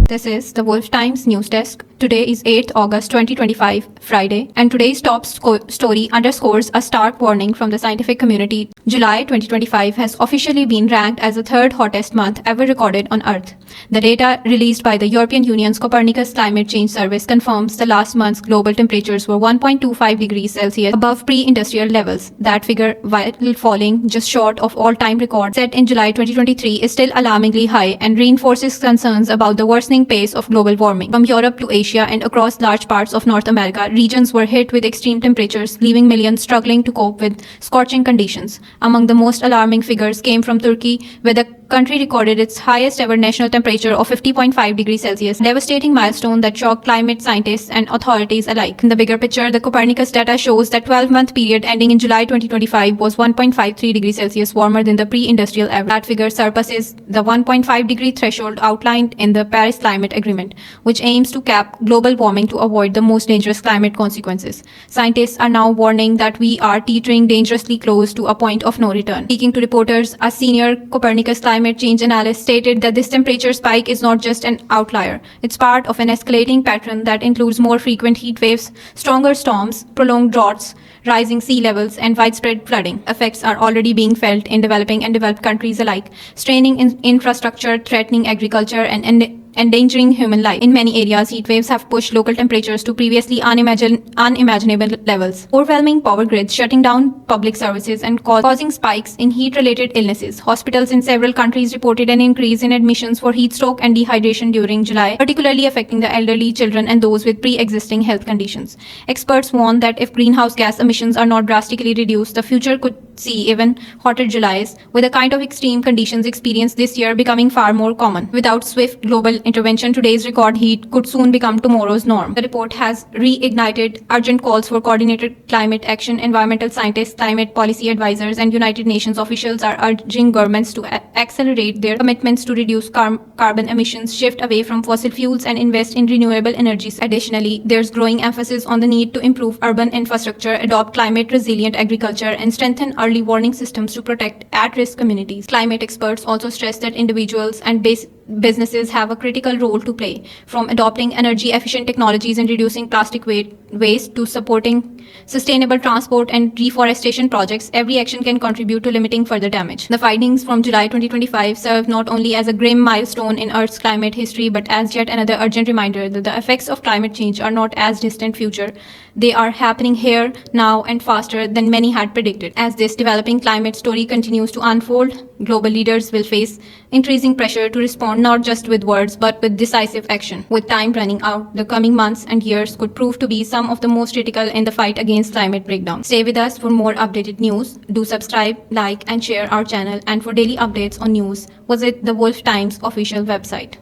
This is the Wolf Times News Desk. Today is 8th August 2025, Friday, and today's top story underscores a stark warning from the scientific community. July 2025 has officially been ranked as the third hottest month ever recorded on Earth. The data released by the European Union's Copernicus Climate Change Service confirms the last month's global temperatures were 1.25 degrees Celsius above pre-industrial levels. That figure, while falling just short of all-time record set in July 2023, is still alarmingly high and reinforces concerns about the worsening pace of global warming. From Europe to Asia and across large parts of North America, regions were hit with extreme temperatures, leaving millions struggling to cope with scorching conditions. Among the most alarming figures came from Turkey, where the country recorded its highest ever national temperature of 50.5 degrees Celsius, a devastating milestone that shocked climate scientists and authorities alike. In the bigger picture, the Copernicus data shows that 12-month period ending in July 2025 was 1.53 degrees Celsius warmer than the pre-industrial average. That figure surpasses the 1.5 degree threshold outlined in the Paris Climate Agreement, which aims to cap global warming to avoid the most dangerous climate consequences. Scientists are now warning that we are teetering dangerously close to a point of no return. Speaking to reporters, a senior Copernicus climate change analyst stated that this temperature spike is not just an outlier. It's part of an escalating pattern that includes more frequent heat waves, stronger storms, prolonged droughts, rising sea levels, and widespread flooding. Effects are already being felt in developing and developed countries alike, straining infrastructure, threatening agriculture, and endangering human life. In many areas, heat waves have pushed local temperatures to previously unimaginable levels, overwhelming power grids, shutting down public services, and causing spikes in heat-related illnesses. Hospitals in several countries reported an increase in admissions for heat stroke and dehydration during July, particularly affecting the elderly, children, and those with pre-existing health conditions. Experts warn that if greenhouse gas emissions are not drastically reduced, the future could see even hotter Julys, with the kind of extreme conditions experienced this year becoming far more common. Without swift global intervention, today's record heat could soon become tomorrow's norm. The report has reignited urgent calls for coordinated climate action. Environmental scientists, climate policy advisors, and United Nations officials are urging governments to accelerate their commitments to reduce carbon emissions, shift away from fossil fuels, and invest in renewable energies. Additionally, there's growing emphasis on the need to improve urban infrastructure, adopt climate-resilient agriculture, and strengthen early warning systems to protect at-risk communities. Climate experts also stress that individuals and businesses have a critical role to play, from adopting energy-efficient technologies and reducing plastic waste to supporting sustainable transport and reforestation projects. Every action can contribute to limiting further damage. The findings from July 2025 serve not only as a grim milestone in Earth's climate history, but as yet another urgent reminder that the effects of climate change are not as distant future. They are happening here, now, and faster than many had predicted. As this developing climate story continues to unfold, global leaders will face increasing pressure to respond not just with words but with decisive action. With time running out, the coming months and years could prove to be some of the most critical in the fight against climate breakdown. Stay with us for more updated news. Do subscribe, like, and share our channel. And for daily updates on news, visit the Wolf Times official website.